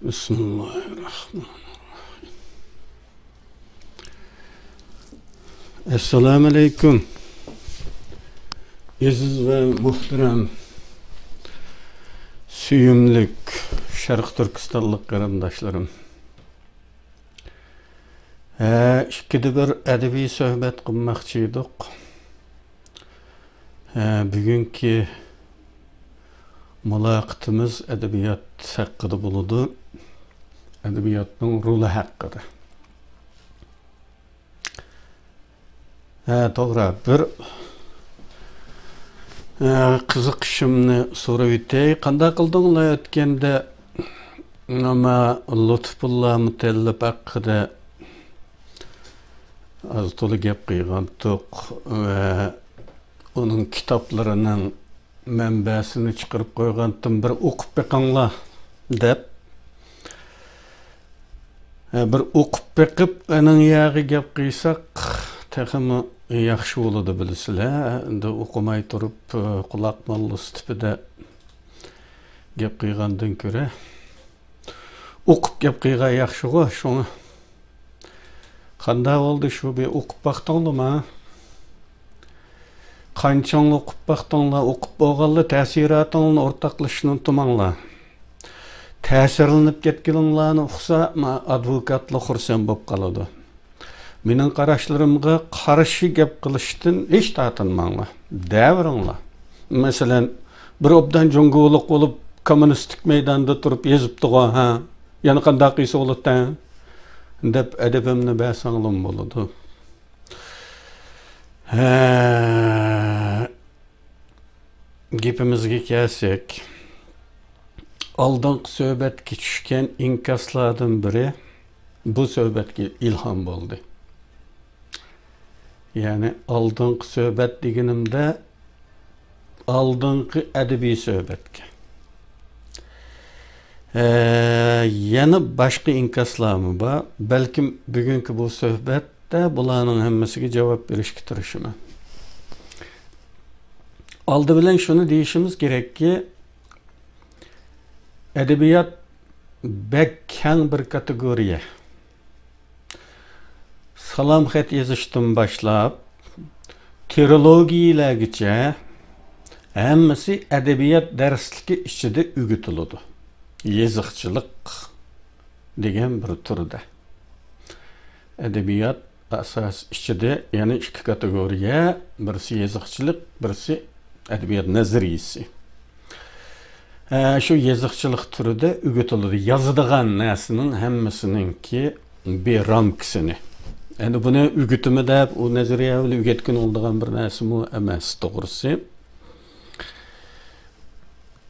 Bismillahirrahmanirrahim. Esselamu Aleyküm. Aziz ve muhterem, süyümlük, Şarkı Türkistanlık qarindaşlarım. İkkide bir edebi söhbet qilmoqchiydik. Bugünkü muloqotimiz edebiyat haqida bo'ladi. Edebiyatning roli haqida. To'g'ri, bir qiziqishimni so'rab o'tay. Qanday qildinglar o'tganda ama Lutfullah Mutallib haqida az to'la gap qilgandik va onun kitaplarının mənbəsini çıxırıb qoyğandım, bir oqub beqinglar deb. Bir oqub beqib, onun yağı gap qilsaq, texmi yaxşı oladı bilisizlar. Endi oqumay turib, qulaq mollusi tipida gap qilgandan ko'ra oqub gap qilgan yaxshi-ku, şunu. Qanday oldu şu bir oqub baqdinglarmi? Qanchaң o'qib baqdinglar, o'qib bo'lganlar ta'siratinglarni o'rtoqlashishni unutmanglar. Ta'sirlanib ketganinglarni uqsa, advokatlar xursand bo'lib qoladi. Mening qarashlarimga qarshi gap qilishdan hech tortinmanglar. Davringlar. Masalan, bir obdan jungo'liq bo'lib kommunistik maydonda turib yezibdi-ku, ha. Yana qanday qilsa bo'ladi deb adabimni basanglim bo'ladi. Gapimizga kelsak, oldingi suhbatga tushgan inkaslardan biri bu suhbatga ilhom bo'ldi. Ya'ni oldingi suhbat deganimda oldingi adabiy suhbatga. Yana boshqa inkaslarmi bor? Balkim bugungi bu suhbatda bularning hammasiga javob berishga tirishaman. Aldı bilen şunu deyişimiz gerek ki, edebiyat bek keng bir kategoriya. Salam xat yazıştım başlap, teologiyalargacha hammasi edebiyat darsligi ichida o'rgatiladi. Yeziqchilik degan bir turda. Edebiyat asas ichida yana ikki kategoriya, birisi yeziqchilik, birisi edebiyat nazariyasi. Şu yeziqchilik turida o'rgatiladi. Yozadigan narsaning hammasininki bir ramkasini. Endi buni o'rgatimi deb, u nazariya bilan o'rgatgan oldigan bir narsami emas, to'g'risi.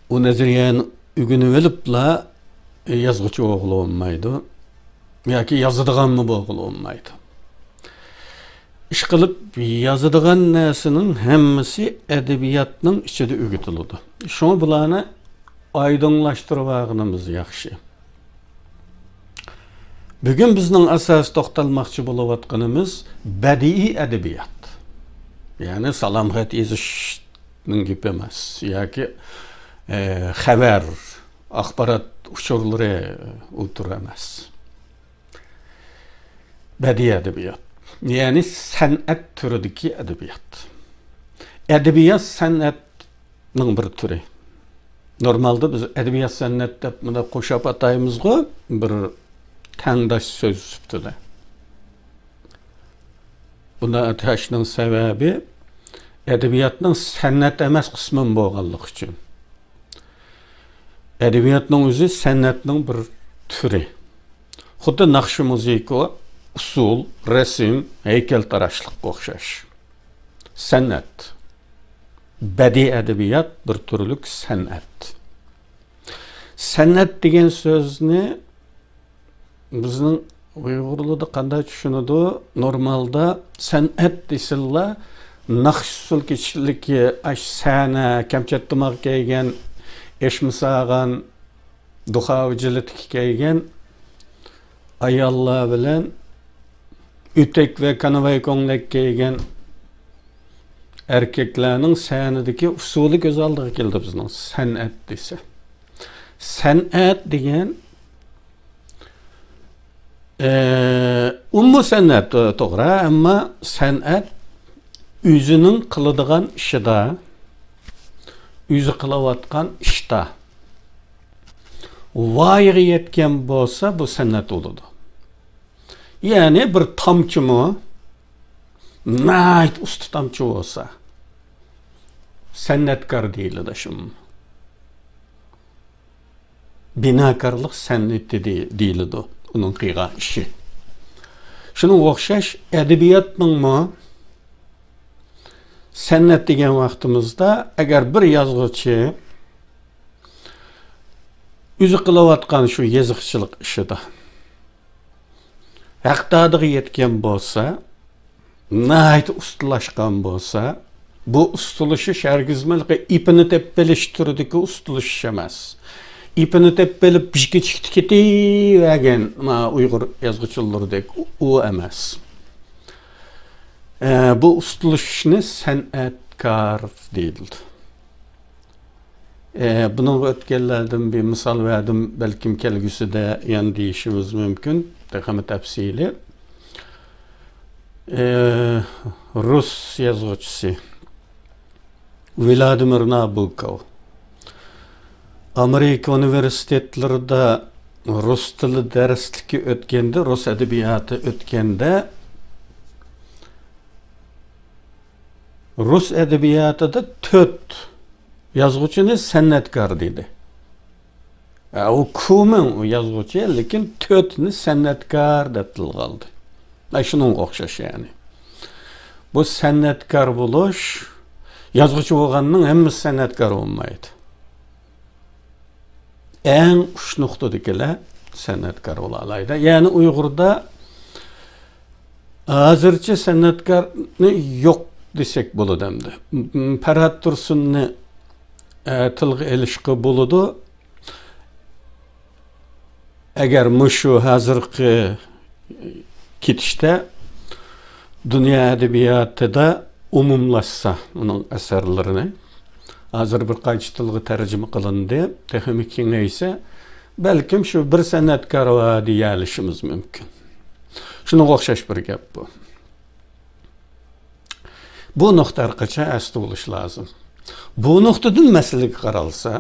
U nazariyani o'rganib olibla yozuvchi o'g'li olmaydi yoki yozadiganmi o'g'li olmaydi. İş qilib yozadigan narsaning hammasi edebiyatning ichida o'rgatiladi. Shuni bularni oydinlashtirib olganimiz yaxshi. Bugun bizning asos to'xtalmoqchi bo'layotganimiz badiiy edebiyat. Ya'ni salom xat yozishning gapi emas yoki xabar, axborot uchurlari o'tir emas. Badiiy edebiyat. Yani san'at türüdeki edebiyat. Edebiyat san'atning bir türü. Normalde biz edebiyat san'at deb buna qo'shib atayımızga bir tangdosh so'z üstüde. Buna atashning sebebi edebiyatning san'at emas qismi bo'lganligi uchun. Edebiyatning o'zi san'atning bir türü. Xuddi naqshi musiqa, usul, resim, heykeltaraşlık o'xshash. San'at. Badiiy edebiyat bir türlük san'at. San'at degan so'zni bizning Uyg'urlarda qanday tushunadi? Normalda san'at desinlar, naqsh usul kechiliki, sana, kamchatdimoq kelgan, eshmisag'an, duxovchilik kelgan ayollar bilan ütek ve kanavay ko'nglik kiygan erkeklarning san'atidagi usuli ko'z oldiga keldi bizning san'at desa. San'at degan Ummu san'at to'g'ri, ammo san'at o'zining qiladigan ishida, o'zi qilayotgan ishda voyaga yetgan bo'lsa, bu san'at bo'ladi. Ya'ni bir tomchimi, nayt usti tomchi bo'lsa, san'atkor deyiladi shum. Binakorlik san'ati deyiladi uning qilgan ishi. Şunun o'xshash adabiyotningmi san'at degan vaqtimizda agar bir yozuvchi o'zi qilayotgan shu yozuvchilik ishida haqdodiga yetgan bo'lsa, nayt ustlashgan bo'lsa, bu ustilishi hargizmalqa ipini tepelish turidagi ustilish emas. İpini tepelip pişki çıktı ketivergen Uygur yazgıçılardek o emas. Bu ustilishni san'atkor deyildi. Bunun o'tganlardan bir misol verdim, belkim kelgusida yan deyishimiz mumkin, daha tafsili. Rus yazgıçısı Vladimir Nabokov Amerika universitetlerinde Rus tili dersligi o'tganda, Rus adabiyoti o'tganda, Rus adabiyotida 4 yozuvchini san'atkor dedi. O ko'min o yozuvchi, lekin 4ni san'atkor deb tilg'aldi. Shuning o'xshash yani. Bu san'atkor bo'lish, yozuvchi bo'lganning hammasi san'atkor bo'lmaydi. En uç nuqtadagilar san'atkor bo'lalaydi. Ya'ni Uyg'urda hozircha san'atkorni yo'q desek bo'ladi endi. Farhod Tursunni tilga ilishqi bo'ladi. Agar mushu hozirgi ketishda dunyo adabiyotida umumlashsa uning asarlarini hazır bir qancha tilga tarjima qilindi, texnik kengaysa, balkim shu bir san'atkor deyalishimiz mumkin. Shunga o'xshash bir gap bu. Bu nuqta orqacha asti bo'lish lozim. Bu nuqtadan masalaga qaralsa,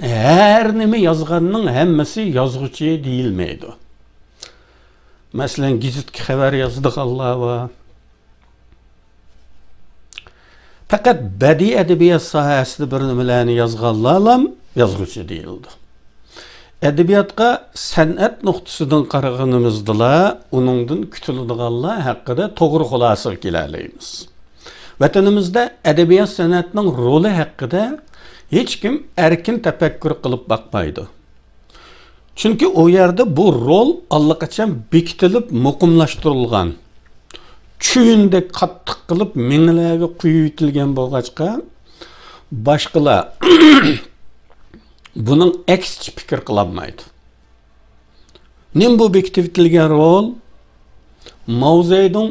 har nima yozganning hammasi yozuvchi deyilmaydi. Masalan, gazetga xabar yozadiganlar va fakat badiiy adabiyot sohasida bir nimalarni yozganlar yozuvchi deyildi. Adabiyotga san'at nuqtasidan qaraganimizda, uningdan kutiladiganlar haqida to'g'ri xulosaga kelalaymiz. Vatanimizda adabiyot san'atining roli haqida hech kim erkin tafakkur qilib boqmaydi. Chunki o yerda bu rol allaqachon bekitilib, muqimlashtirilgan. Çüyündek qattiq qilib minglarga quyib etilgan bo'lg'achqa boshqalar buning aksicha fikr qilolmaydi. Nim bu bekitib etilgan rol Mavzedun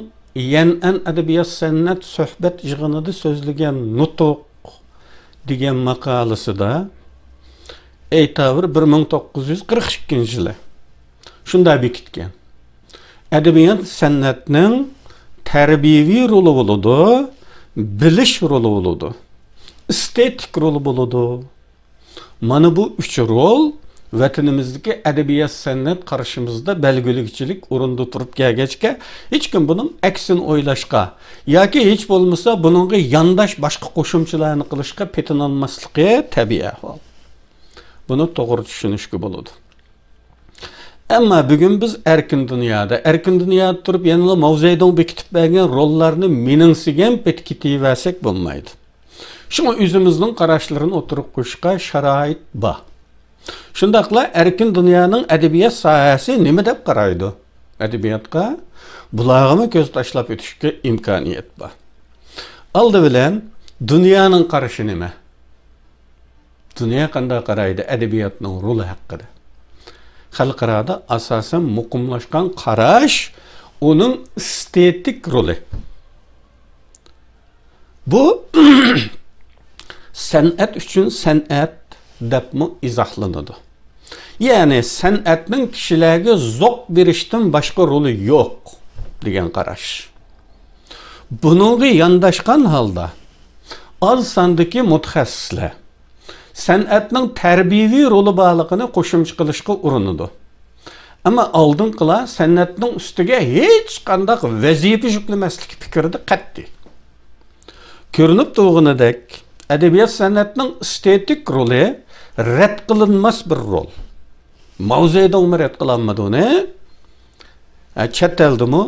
Yan'an adabiyot san'at suhbat yig'inida so'zlagan Nutuq degan maqolasida aytavr 1942-yili shunday bekitgan. Adabiyot san'atning terbiyevi rolu buludu, bilish rolu buludu, estetik rolu buludu. Mana bu 3 rol vatanimizdagi adabiyot san'at qarashimizda belgilikchilik o'rinda turib kelgachga hech kim buning aksini o'ylashga yoki hech bo'lmasa buningga yandash boshqa qo'shimchalarni qilishga petinolmasligi tabiiy ahvol. Buni to'g'ri tushunishga bo'ladi. Ama bugün biz erkin dünyada turib yanıla mavzeyden bekitip bergen rollarını minimsigen petkitiversek bulmaydı. Şunu özümüzün qarashlarını oturup qo'yishga sharoit bor. Shundaqla erkin dünyanın edebiyat sahasi nima deb qaraydi? Edebiyatga bulag'imi ko'z tashlab o'tishga imkoniyat bor. Aldı bilan dunyoning qarashi nima? Dunyo qanday qaraydi edebiyotning roli haqida? Xalqarada asasen muqimlashgan qarash onun estetik rolü. Bu san'at üçün san'at deb mi izahlanadi. Yani san'atning kishilarga zo'q berishdan boshqa roli yo'q degan qarash. Bununla yondashgan holda az sondagi mutaxassislar san'atning tarbiyaviy roli borligini qo'shimcha qilishga urinadi. Ama oldingilar san'atning ustiga hech qanday vazifa yuklamaslik fikrida qat'iy. Ko'rinib turganidek, adabiyot san'atning estetik roli rad qilinmas bir rol. Mavzuda rad qilinmadi uni. Chet eldimi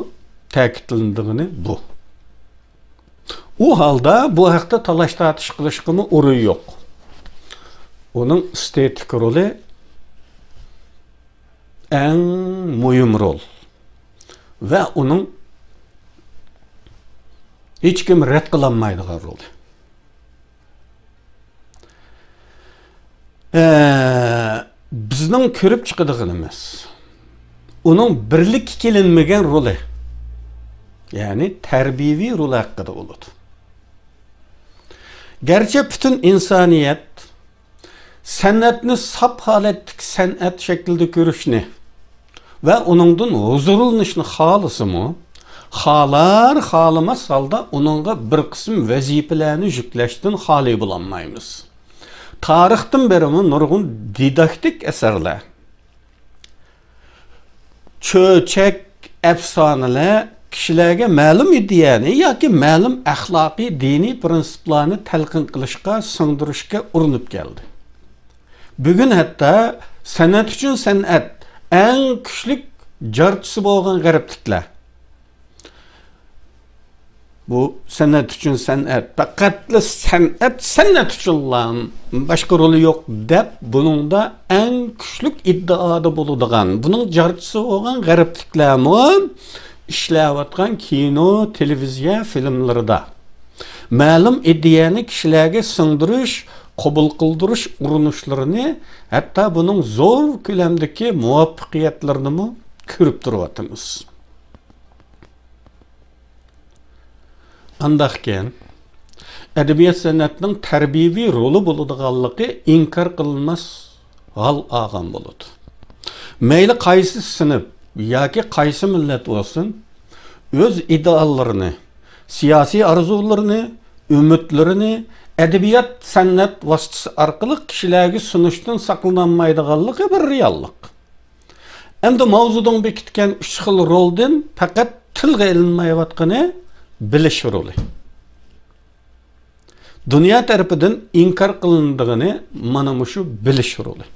ta'kidlandigini bu. U holda bu haqda talash tartish qilishga o'rin yo'q. Onun estetik roli en mühim rol. Ve onun hiç kim red kılanmaydığı rolü. Bizning ko'rib chiqadiganimiz onun birlik kelinmagan roli. Yani terbiyevi rol haqida bo'ladi. Gerçi bütün insaniyet san'atni sap holatdagi san'at shaklida ko'rishni va uningdan huzurlanishni xohlasimi, xohlar xohlamas holda uningga bir qism vazifalarni yuklashdan xoli bo'lolmaymiz. Tarixdan beri nurg'un didaktik asarlar, cho'chak afsonalar kishilarga ma'lum ideyani yoki ma'lum axloqiy diniy prinsiplarni talqin qilishga, singdirishga urinib keldi. Bugün hatta san'at uchun san'at eng kuchli jarchisi bo'lgan g'arbliklar. Bu san'at uchun san'at, faqat san'at uchun boshqa roli yo'q deb buningda eng kuchli iddaoda bo'ladigan, buning jarchisi bo'lgan g'arbliklarmi ishlayotgan kino, televiziya filmlarida ma'lum ideyani kishilarga singdirish, qabul qildirish urinishlarini, hatta bunun zo'r ko'lamdagi muvaffaqiyatlarini ko'rib turibmiz. Andaqken adabiyot san'atining tarbiyaviy roli bo'ladiganligi inkor qilinmas hal olgan bo'ladi. Mayli qaysi sinf yoki qaysi millat bo'lsin, o'z ideallarini, siyosiy orzularini, umidlarini adabiyot san'at vositasi orqali kishilarga sunishdan saqlanolmaydiganligi bir reallik. Endi mavzudan bekitgan 3 xil roldan faqat tilga ilinmayotgani bilish roli. Dunyo tarafidan inkor qilindigini mana shu bilish roli.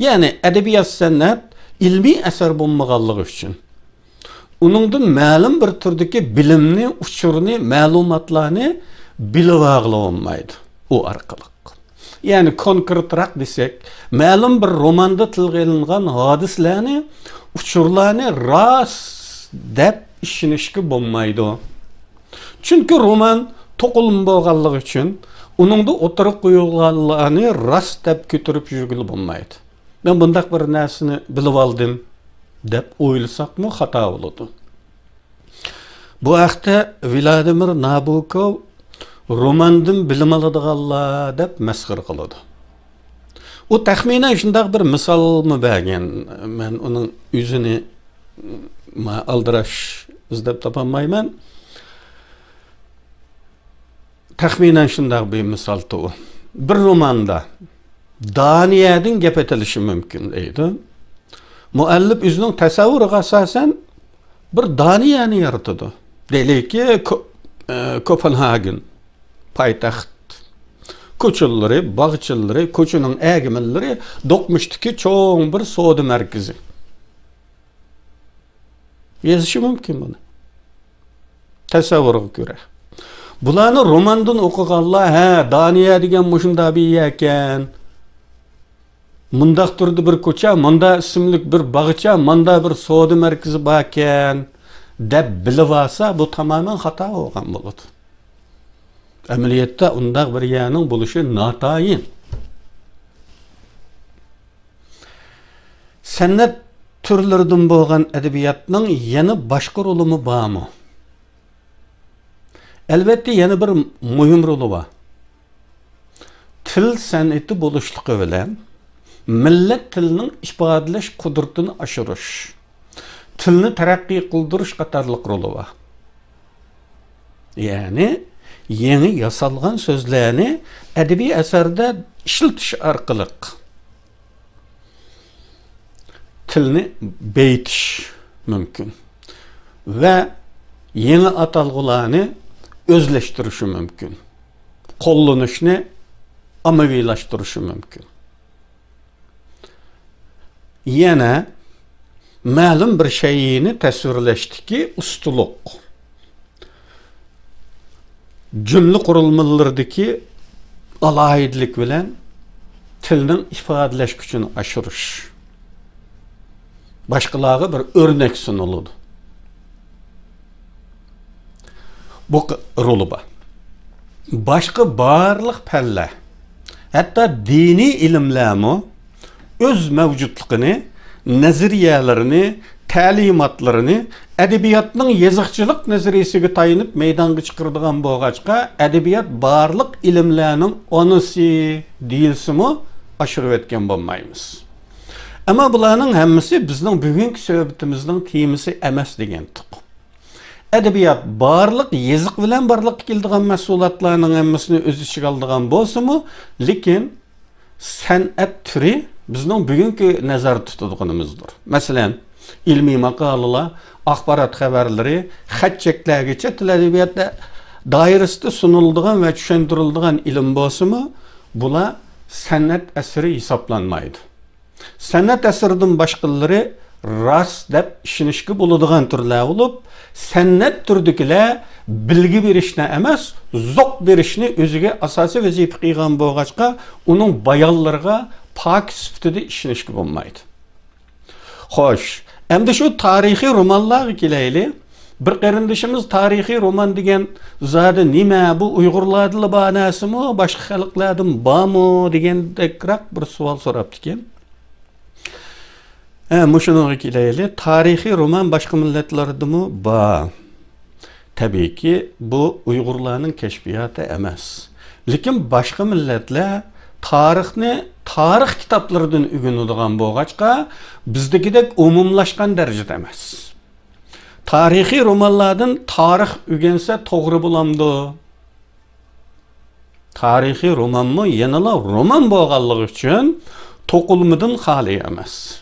Ya'ni adabiyot san'at ilmiy asar bo'lmaganligi uchun uningdan ma'lum bir turdagi bilimni, uchurini, ma'lumotlarni bilib olmaydi u orqali. Yani konkretroq desak, ma'lum bir romanda tilga ilingan hodislarni, uchurlarni rost deb ishonishga bo'lmaydi. Chunki roman to'qilma bo'lganligi uchun uningda o'tirib qo'yilganlarni rost deb ko'tarib yurgili bo'lmaydi. Men bundaq bir narsani bilib oldim deb o'ylasaqmi xato bo'ladi. Bu haqda Vladimir Nabokov romandan bilim oladiganlar deb masxir qiladi. U taxminan shunday bir misolni bergan. Men uning o'zini aldirash izlab topolmayman. Taxminan shunday bir misol tu. Bir romanda Daniyadan gap etilishi mumkin edi. Muallif o'zining tasavvuriga asosan bir Daniyani yaratadi. Deylikki Kopenhagen paytaxt. Ko'chalari, bog'chalari, ko'chaning agimlari do'qmishdiki cho'ng bir savdo markazi. Yozishi mumkin buni. Tasavvurga ko'ra. Bularni romandan o'qiganlar, ha, Daniya degan mushunda bir ekan. Mundaq turdi bir ko'cha, munda ismli bir bog'cha, munda bir savdo markazi bor ekan deb bilib olsa, bu tamamen xato bo'lgan bo'ladi. Amaliyotda undaq bir yerning bo'lishi notayin. San'at turlaridan bo'lgan adabiyotning yana boshqa rolimi bormi? Albatta yana bir muhim roli bor. Til san'ati bo'lishligi bilan millet tilinin ifadalash qudratini oshirish, tilni taraqqiy qildirish qatorliq roli bor. Ya'ni yangi yasalgan so'zlarni adabiy asarda ishlatish orqali tilni beytish mumkin va yangi atalg'ularni o'zlashtirishi mumkin. Qo'llanishni ommaviylashtirilishi mumkin. Yana ma'lum bir shayni tasvirlashdiki ustuliq. Cümle qurilmalardagi alohidlik bilan tilning ifodalash kuchini oshirish. Boshqalarga bir o'rnak suniladi. Bu roli bor. Başka barlıq pəlle, hatta dini ilimlərmi öz mevcutluğunu, naziriyelerini, təlimatlarını ədəbiyyatның yazıqçılıq nazariyesiga tayinib meydanğa çıxırdığan boğaçqa ədəbiyyat barlıq ilimlərinin onusi deyilsimi aşırıb etken bolmaymiz. Ama bularning hammasi bizning bugungi söhbətimizning temisi emas degandik. Edebiyat barlıq yazıq bilen barlıq keldiğen mesulatlarının emmesini öz içine aldığan bolsa-mı, lekin sanat türü bizning bugünkü nazar tutduğumuzdur. Mesela ilmi makalalar, axbarat xabarları, xatçeklergacha til edebiyatda doirasida sunulduğan ve tushuntirildigan ilim bolsa-mı, bular sanat eseri hesaplanmaydı. Sanat eseridan başqalari rast deb ishonishga bo'ladigan turlar bo'lib, san'at turdikilar bilgi berishni emas, zoq berishni o'ziga asosiy vazifa qilgan bo'lg'achqa, uning bayonlariga pok sifatida ishonishga bo'lmaydi. Xo'sh, endi shu tarixiy romanlarga kelaylik. Bir qarindishimiz tarixiy roman degan zodi nima, bu Uyg'urlarning banasimi, boshqa xalqlardan bormi degandekroq bir savol so'rabdi ekan. Muşunuğa kilayli, tarihi roman başka milletlardımı? Ba. Tabii ki bu Uygurlarının keşfiyatı emas. Lekin başka milletler tarih kitaplarından ügünüdüğün boğaçqa bizdekidek umumlaşkan derecede emas. Tarihi romanlardan tarih ügense toğru bulamdı. Tarihi roman mı? Yanıla roman boğallığı için toqulmadan xali emas.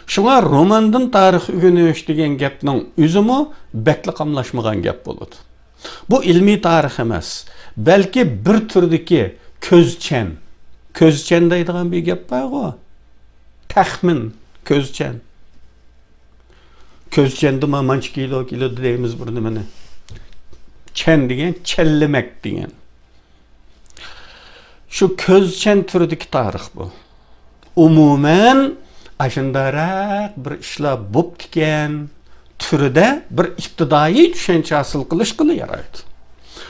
Şuna romandan tarix ügünüş degan gapning o'zimi bekli qamlashmagan gap bo'ladi. Bu ilmiy tarix emas, balki bir turdagi ko'zchan. Ko'zchan deydigan bir gap bor-ku. Taxmin, ko'zchan. Ko'zchanda mancha kilo deymiz bir nimani. Chan degan challamak degan. Shu ko'zchan turdagi tarix bu. Umuman aşındarak bir işler boptiken türüde bir iptidai düşünce asıl kılışkılı yaraydı.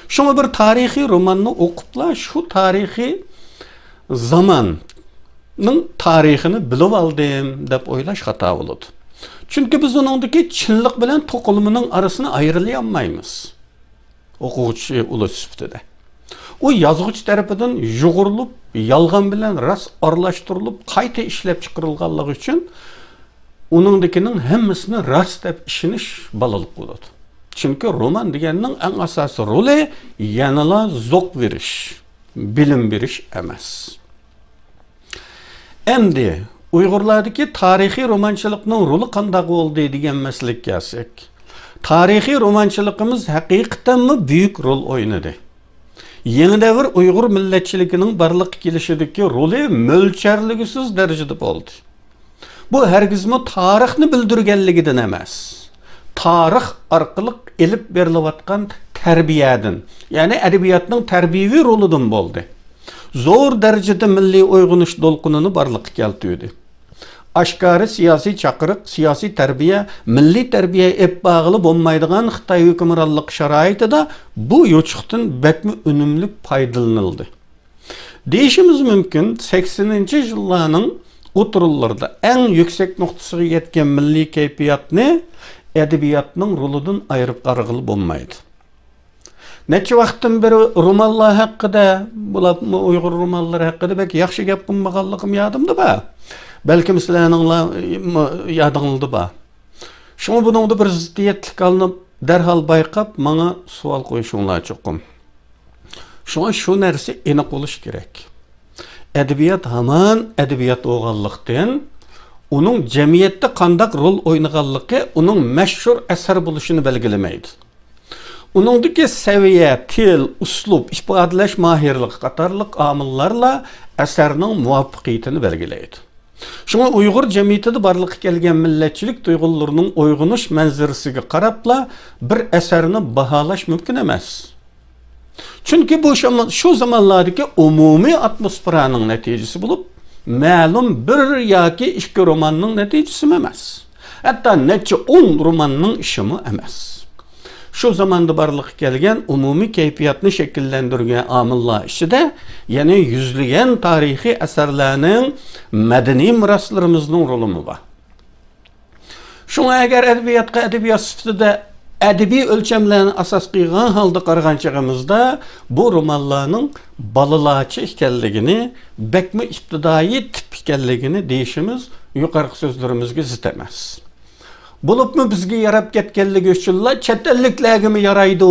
Şuna bir tarihi romanını okupla şu tarihi zamanın tarihini bilip aldım dep oylaş hata oldu. Çünkü biz onundaki çinlik bilen tokulumının arasını ayrılayamayız. Okuğucu ulu süftede. O yazgıç tarafından yuğurulup, yalgan bilen rast arlaştırılıp, qayta işlep çıkarılganlığı için onundakinin hemmesini rast dep işiniş balalık buladı. Çünkü roman deganning en asası rolü yanıla zoq veriş, bilim veriş emas. Endi Uyg'urlardagi tarixiy romanchilikning roli qanday bo'ldi degan masalaga kelsak, tarixiy romanchiligimiz haqiqatan büyük rol o'ynadi. Yeni devir Uygur milletçiliğinin barlık gelişideki rolü mölçerligisiz derecede oldu. Bu herkesme tarihini bildirgenliginden emas. Tarih arkalık elip berilatkan terbiyeden, yani edebiyatının terbiyevi rolüdün oldu. Zor derecede milli uygunuş dolkununu barlık keltiydi. Aşkarı siyasi çakırık, siyasi terbiye, milli terbiye ep bağlı olmaydıgan Xitay hükümranlık şaraiti da bu yoçuktan bekmi önümlük paydalanıldı. Deyişimiz mümkün 80. yıllarının oturullarda en yüksek noktasına yetken milli keyfiyatını edebiyatının rolüdün ayırıp qarğılı olmaydı. Neçe vaqtdan beri romanlar haqqida, bular Uyg'ur romanlari haqida belki yaxshi gap qilmaganligim yodimda ba. Balkim sizlarning yodingizda ba. Şunu buningda bir ziddiyetlik alınıp derhal bayqab bana sual qo'yishinglar chuqum. Şuna şu narsa aniq bo'lish kerak. Edebiyat hamon edebiyat o'g'anlikdan uning jamiyatda qandaq rol o'ynaganligi uning mashhur asar bo'lishini belgilamaydi. Uningdagi saviya, til, uslub, ifodalash mahirligi qatorliq omillarla asarning muvaffaqiyatini belgilaydi. Şuna Uyghur cemiyetinde barlık kelgen milletçilik duygularının uyg'unish manzarasiga qarabla bir eserini bahalash mümkün emas. Çünkü bu şu zamanlardaki umumi atmosferanın neticesi bulup, ma'lum bir yoki ikki romanның neticesi emas. Hatta neçe 10 romanның işimi emas. Şu zamanda barlık kelgen umumi keyfiyatını şekillendirgen amillar içinde yani yüzlügen tarihi eserlerinin medeni miraslarımızın rolü var. Şuna eğer edebiyat sıfatında edebi ölçemlerini asas kıygan halda qarğançığımızda bu romanlarının balılaçı ikelligini, bekmi iktidai tip ikelligini deyişimiz yukarı sözlerimizge zitemez. Bulup mu bizge yarab ketkenligi üçünla chet elliklarga mi yaraydı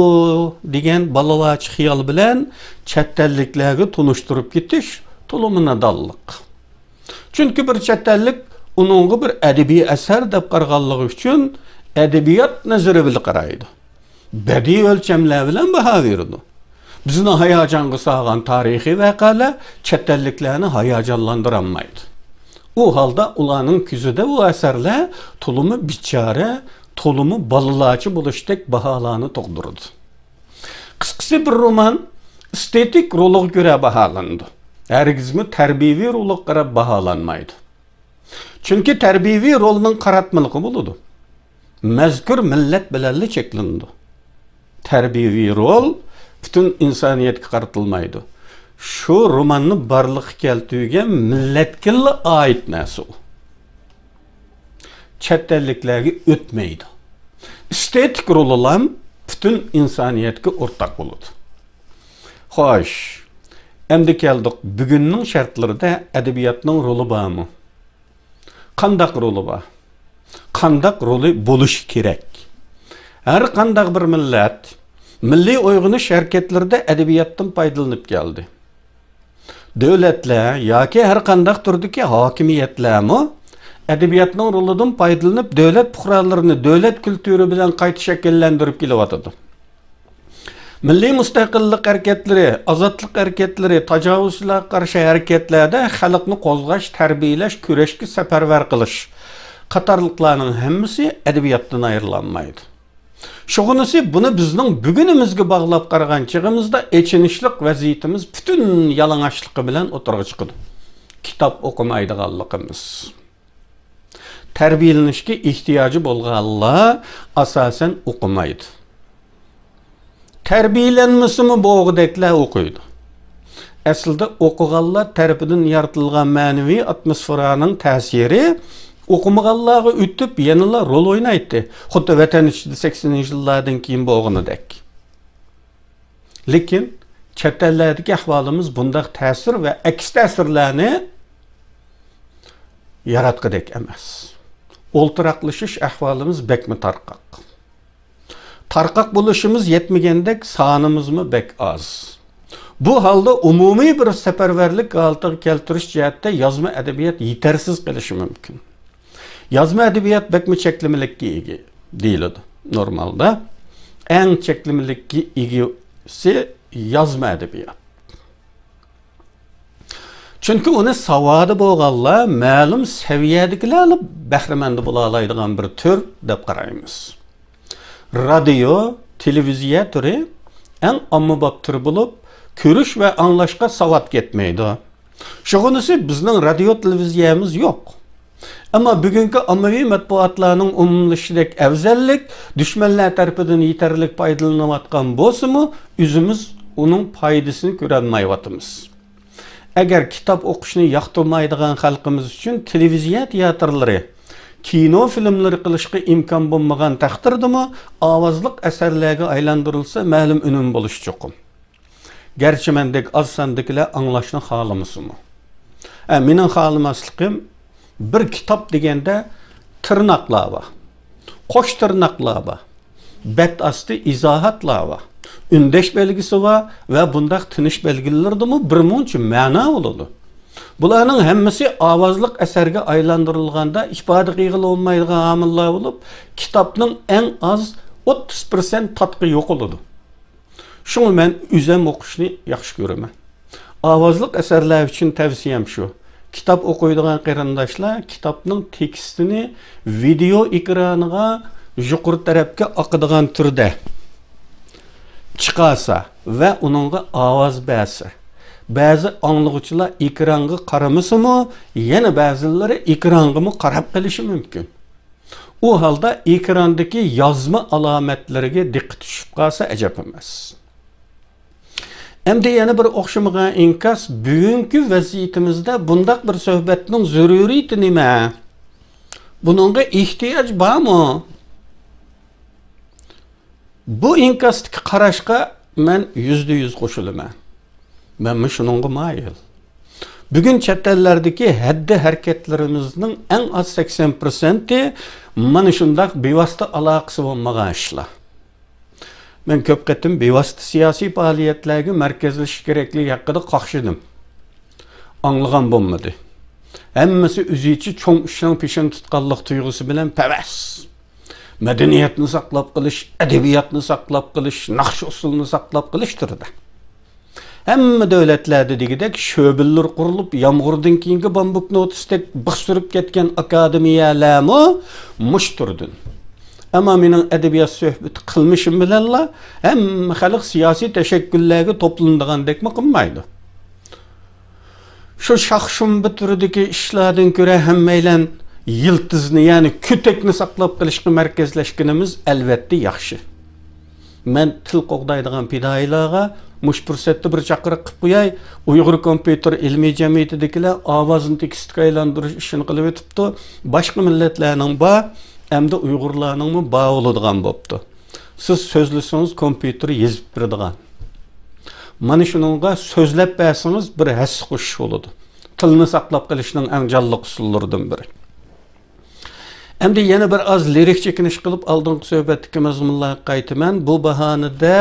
degan balalarcha xiyol bilan chet elliklarga tunuşturup ketish tulumuna dalliq. Çünkü bir chet ellik uningga bir edebi eser deb qarganligi uchun edebiyat nazari bilan qaraydi. Badiiy o'lchamlar bilan baho beradi. Bizni hayajonga solgan tarixiy voqealar chet elliklarni hayajonlantirolmaydi. O halda ulanın küzüde bu eserler tulumu biçare, tulumu balılaçı buluştek bahalarını toğdurdu. Kıskısı bir roman estetik roluğa göre bahalandı. Hergizmi terbiyevi roluğa göre bahalanmaydı. Çünkü terbiyevi rolunun qaratmalığı buludu. Mezkur millet bilalli çeklindi. Terbiyevi rol bütün insaniyetke qaratılmaydı. Şu romanını barlık keltügen milletkille ait näsi o. Chet elliklarga ötmeydi. Estetik rol olan bütün insaniyetke ortak buludu. Hoş, endi keldik bugünning şartlarida edebiyatning roli bormi? Qandaq roli bor? Qandaq roli bo'lishi kerak? Har qandaq bir millat milliy uyg'unish hareketlerinde edebiyatdan foydalanib keldi. Devletler yoki har qandaq turdagi hokimiyatlarmi edebiyatning rolidan foydalanib devlet puhralarini devlet kültürü bilan qayta shakllantirib kelyapti. Milliy mustaqillik hareketleri, azatlık hareketleri, tajovuzlarga qarshi hareketlarda xalqni qo'zg'ash, tarbiyalash, kurashga safarbar qilish qatorliqlarning hammasi edebiyatdan ayrilanmaydi. Şoğunisi bunu bizning bugunimizga bağlab qarag'anchig'imizda echinishlik vaziyatimiz bütün yalang'ochligi bilan o'tirg'i chiqadi. Kitap o'qimaydiganligimiz. Tarbiyalanishga ehtiyoji bo'lganlar asosan o'qimaydi. Tarbiyalanmasimi bo'g'ideklar o'qiydi. Aslida o'qiganlar tarafidan yaratilgan ma'naviy atmosferaning ta'siri Okumağallığı ütüp yanıla rol oynaydı. Xuddi vatan içinde 80'li yıllardan keyin bo'g'inidek. Lekin chet ellardagi ahvolimiz bundaq ta'sir va aks ta'sirlarni yaratqidek emas. O'ltiraqlashish ahvolimiz bekmi tarqaq. Tarqaq bo'lishimiz yetmagandek sonimizmi bek oz. Bu holda umumiy bir safarbarlik holatiga keltirish jihatda yozma adabiyot yetarsiz qilishi mumkin. Yazma edebiyat bekmi çeklimilikki igi deyildi normalda. En çeklimilikki igisi yazma edebiyat. Çünkü onu savadı bo'lganlar ma'lum saviyadagilar bahramand bo'la oladigan bir tür deb qaraymiz. Radio, televiziya türü en ommabop tür bo'lib, ko'rish va anglashga savat ketmaydi. Şoğunisi bizning radio televiziyamiz yok. Ama bugünkü ammaviy matbuotlarning umumlashidek afzallik düşmanlar tarafidan yetarlik foydalanayotgan bo'lsa-mu, o'zimiz uning foydasini ko'rolmayapmiz. Agar kitob o'qishni yoqtirmaydigan xalqimiz uchun televiziya teatrlari kino filmleri qilishga imkon bo'lmagan taqdirdami ovozliq asarlarga aylantirilsa ma'lum unum bo'lishi cho'qim. Gerçi mendek az sandakilar anglashni xohlamasimi? Mening xohlamasligim bir kitap deganda tırnaqlar bor. Qo'sh tırnaqlar bor. Bet asti izohatlar bor. Ündeş belgisi var ve bundaq tinish belgilerimi bir muncha ma'no bo'ladi. Bularning hammasi ovozliq asarga aylantirilganda ifoda qilg'ili olmaydigan omillar bo'lib, kitobning eng az 30% tatqi yo'q bo'ladi. Shuni men o'zim o'qishni yaxshi ko'raman. Ovozliq asarlar uchun tavsiyam shu. Kitap o'qiydigan qarindoshlar kitobning tekstini video ekraniga yuqori tarafga oqadigan turda chiqarsa va uningga ovoz bersa. Ba'zi anglag'uvchilar ekranga qaramasimi, yana ba'zilari ekranga qarab qilishi mumkin. U holda ekrandagi yozma alomatlariga diqqat tushib qolsa ajab emas. Endi yana bir o'xshamagan inkas bugungi vaziyatimizda bundaq bir suhbatning zaruriyati nima? Buningga ehtiyoj bormi? Bu inkasdagi qarashga men %100 qo'shilaman. Men shuningga mayil. Bugun chet ellardagi haddi harakatlarimizning eng az 80%i mana shundaq bevosita aloqasi bo'lmagan ishlar. Men ko'p qatim bevosita siyosiy faoliyatlarga markazlashish kerakligi haqida qaqshidim. Anglagan bo'lmadi. Hammasi o'zicha cho'ng ishning peshin tutganlik tuyg'usi bilan pavas. Medeniyetni saqlab qilish, adabiyotni saqlab qilish, naqsh usulni saqlab qilish turida. Hamma davlatlarda degidek sho'billar qurilib, yomg'irdan keyingi bambukni o'tisdek bixsurib ketgan akademiyalarmi mush turdin. Ama mening adabiyot suhbati qilmishim bilanla hamma xalq siyosiy tashakküllarga to'plandigandekmi qilmaydi. Shu shaxshumbi turidagi ishlardan ko'ra hammaylan yildizni, ya'ni kütekni saqlab qilishga markazlashganimiz albatta yaxshi. Men til qo'g'daydigan fidoyilarga mush fursatda bir chaqiriq qilib qo'yay. Uyg'ur kompyuter ilmiy jamiyatidagilar ovozni tekstga aylantirish ishini qilib o'tibdi. Boshqa millatlarning bor, hamda Uyg'urlarning bor bo'ladigan bo'pti. Siz so'zlasangiz kompyuter yozib beradigan. Mana shuningga so'zlab bersangiz bir has qo'shish bo'ladi. Tilni saqlab qilishning eng jonliq usullaridan biri. Endi yana bir az lirik chekinish qilib oldingi suhbatdagi mazmunlarga qaytaman. Bu bahonada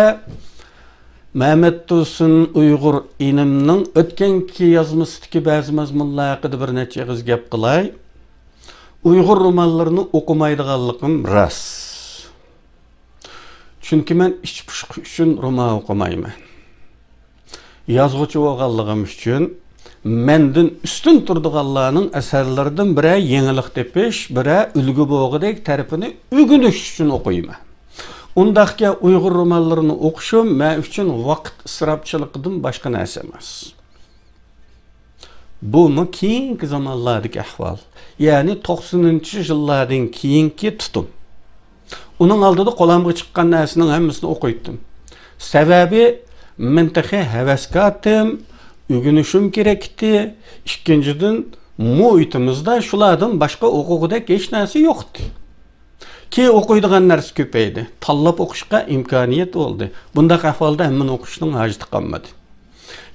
Mehmet Tursun Uyg'ur inimning o'tganki yozmasidagi ba'zi mazmunlar haqida bir necha og'iz gap qilay. Uyg'ur romanlarini o'qimaydiganligim rost. Chunki men ich pushq uchun roman o'qimayman. Yozuvchi bo'lganligim uchun mendin üstün turdiganlarning asarlaridan biri yangilik tepish, biri ulgu bo'g'idek tarafini o'rganish uchun o'qiyman. Undaqqa Uyg'ur romanlarini o'qishim men uchun vaqt isrofchiligidan boshqa narsa emas. Bu keyingi zamonlardagi ahvol. Ya'ni 90-yillardan keyingi tutum. Uning oldida qo'limga chiqqan narsaning hammasini o'qiydim. Sababi mintaqa havaskatim, o'rganishim kerakdi. Ikkinchidan, muhitimizda shulardan boshqa o'quvdek hech narsa yo'qdi. Ki o'qiydigan narsa ko'paydi. Tanlab o'qishga imkoniyat bo'ldi. Bundaq ahvolda hammani o'qishning hojati qolmadi.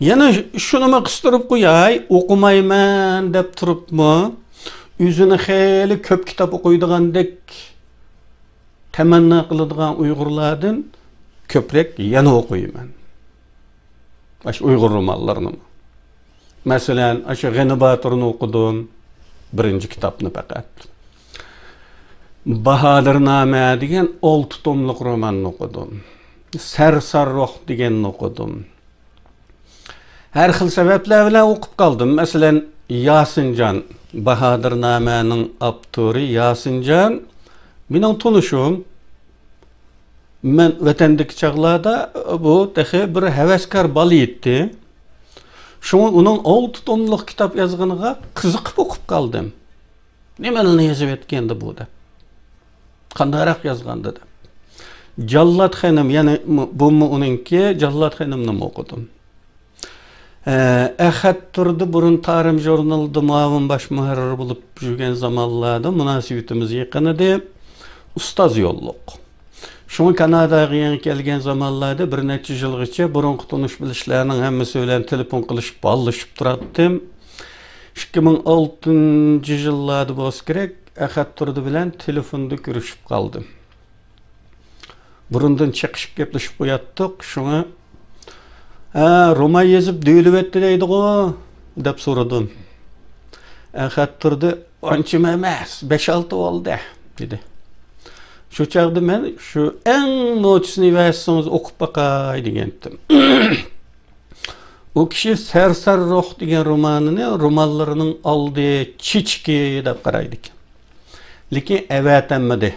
Yana shuni qistirib qo'yay, o'qimayman deb turibmi? O'zini xeyli ko'p kitob o'qiydigandek tamanna qiladigan Uyg'urlardan ko'proq yana o'qiyman. Aş Uyg'ur romanlarini. Masalan, aş G'ani Boturni o'qidim, birinchi kitobni faqat. Bahadırname degan 6 tomliq romanni o'qidim. Sarsarroq deganni o'qidim. Har xil sabablar bilan o'qib qoldim. Masalan, Yasinjon, Bahadırnamening avtori Yasinjon mening tunishim. Men vatandagi chaqlarda bu texe bir havaskor bola edi. Shuni uning 6 tomliq kitob yozganiga qiziqib o'qib qoldim. Nimalarni yozib etgandi bu deb. Qandayroq yozganda deb. Jallod xonim, ya'ni bu uningki Jallod xonimni o'qidim. Ahad turdu burun Tarım jurnalida muavin baş muharrir bulup жүрген zamanlarda münasibetimiz yakın edi. Ustaz yolluk. Şunu Kanada'ya yeni kelgen zamanlarda bir neçe yılgacha burunqi tunuş bilishlarning hammasi bilan telefon qilishib ballashib turatdim. 2006-yıllarda bo'lsa kerak Ahad turdi bilan telefonda ko'rishib qoldim. Burundan chiqishib gaplashib qo'yatdik. Shuni roman yazib duyulib etdi deydi-ku deb so'radim. Ahad turdi, "Onchim emas, 5-6 oldi" dedi. Şu çağda men şu en notisini versanız okup bakay degendim. O kişi Sersar Ruh degan romanını romanlarının aldığı çiçki deb qaraydik. Lekin evatanmadi.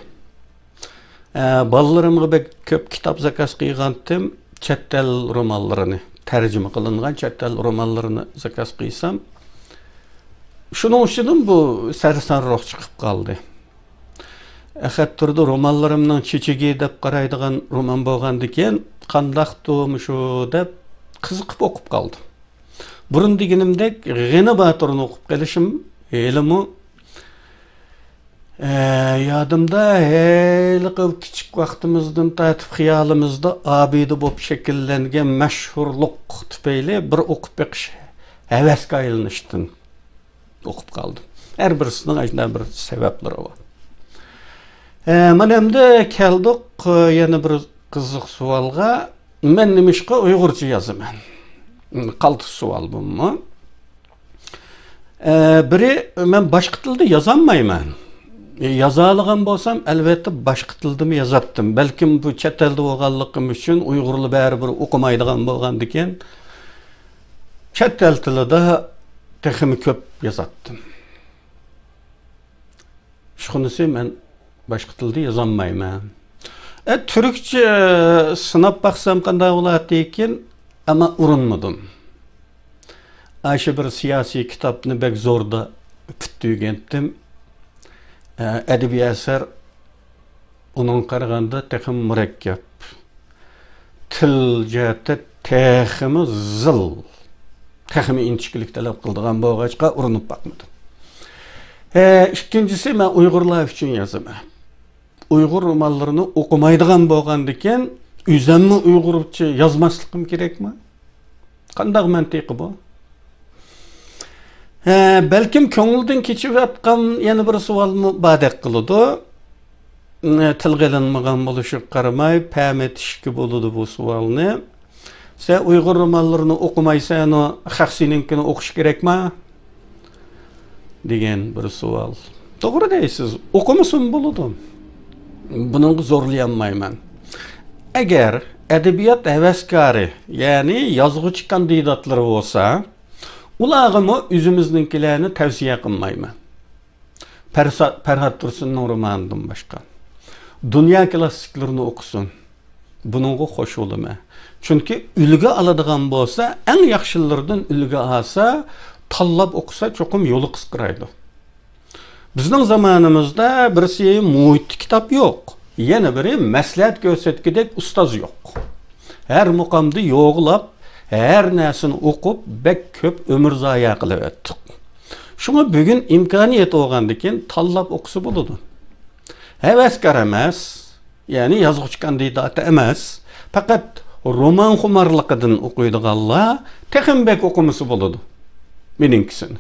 Ballarımga bek köp kitap zakaz qilgandim, chet el romanlarini, tercüme qilingan chet el romanlarini zakaz qilsam, shuning uchun bu Sersar Ruh chiqib qoldi. Ahad turdi romanlarimning chechigi deb qaraydigan roman bo'lgandikan, qandaqdimi shu deb qiziqib o'qib qoldim. Burun deganimdek G'ani Baturni o'qib qolishim elimi yodimda hali kichik vaqtimizdan tatib xiyolimizda abidi bo'lib shakllangan mashhurlik tufayli bir o'qib beqish havasga aylanishdan o'qib qoldim. Har birisining ajnabiy bir sabablari bor. Mana endi keldik yana bir qiziq savolga. Men nimishqa Uyg'urcha yozaman. Qaltis savol bu. Biri men boshqa tilda yozolmayman. Yazalığım bo'lsam, albatta boshqa tilda yozatdim. Balkim bu chet elda bo'lganligim uchun Uyg'urlar baribir o'qimaydigan bo'lgandikan, chet el tilida texmi ko'p yozatdim. Shunisi men boshqa tilda yozolmayman. Türkçe sınab baksam qanday bo'ladi ekan, ama urinmadim. Ayşe bir siyasi kitapni bek zorda küttügendim. Edebi eser onun qaraganda texim murakkab. Til jihati teximi zil. Teximi inchiklik talab qildigan bo'lg'achqa urinib bakmadım. İkincisi men Uyg'urlar uchun yozaman. Uyghur romanlarını okumaydigan bo'lgandikan, o'zimni Uyg'urcha yozmasligim kerakmi? Qanday mantiqi bu? Balkim ko'ngildan kechib yotgan yana bir savolni badaq qiladi. Tilg'ilinmagan bo'lishiga qaramay, pam etishki bo'ladi bu savolni. Sen Uyg'ur romanlarini o'qimaysan, xalqsininkini o'qish kerakmi? degan bir savol. To'g'ri deysiz, o'qimasin bo'ladi. Bunu zorlayamayman. Eğer edebiyat heveskari, yani yazgıcı kandidatları olsa, ulağımı üzümüzdekilerini tavsiye qilmayman. Ferhat Tursun'un romanından başka. Dünya klassiklerini okusun. Bununla hoş olma. Çünkü ülge aladigan bolsa, en yaxşılardan ülge alsa, tallab okusa çokum yolu qısqıraydı. Bizning zamanımızda birisi muhit kitap yok. Yana biri maslahat ko'rsatgidek ustoz yok. Her muqamda yo'g'lab, her narsani o'qib, bek ko'p umr zoya qilib o'tdik. Shunga bugun imkoniyat bo'lgandikan tanlab o'qisa bo'ladi. Havaskar emas, ya'ni yozuvchi kandidati emas, faqat roman xumarliqidan o'qiydiganlar texim bek o'qimasi bo'ladi. Meninkisini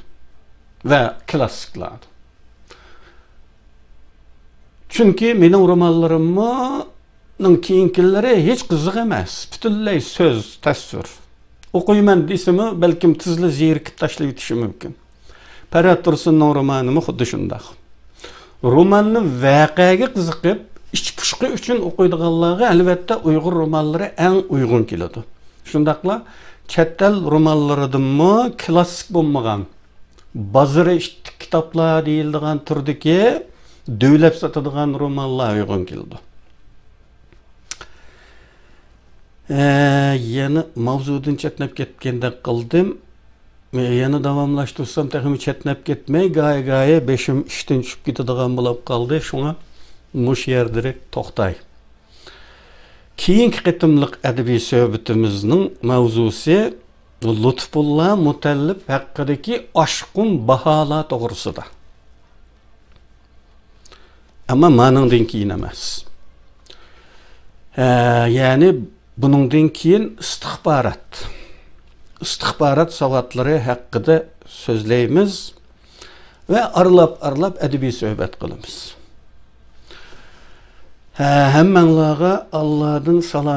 va klassiklar. Çünkü benim romanlarımın keyinkileri hiç kızık emas. Bütünley söz, tasvir. Okuyman desimi belki tizli zirkip taşlayıp yetişi mümkün. Ferhat Tursun'un romanımı xuddi şundaq. Romanını vaqaga qiziqib, iç puşqi üçün okuyduğanlarga elbette Uyghur romanları en uygun keladi. Şundaqla chet el romanlarıdınmı klassik bo'lmagan, bazırı kitaplar deyildigan turdaki dövlep satadigan romanlar uygun keldi. Yana mavzudan chetnab ketgandek qildim. Yana davomlashtirsam taxmi chetnab ketmay, gaya beshim ishdan tushib ketadigan bo'lib qoldi. Shunga mush yer direkt to'xtay. Keyingi qitimliq adabiy suhbatimizning mavzusi Lutfullah Mutallib haqqidagi oshqun baholar to'g'risida. Ama maningdan keyin emas. Ya'ni buningdan keyin istixbarat savatlari haqida so'zlaymiz ve arlab adabiy suhbat qilamiz. Hammanlarga Allohdan salom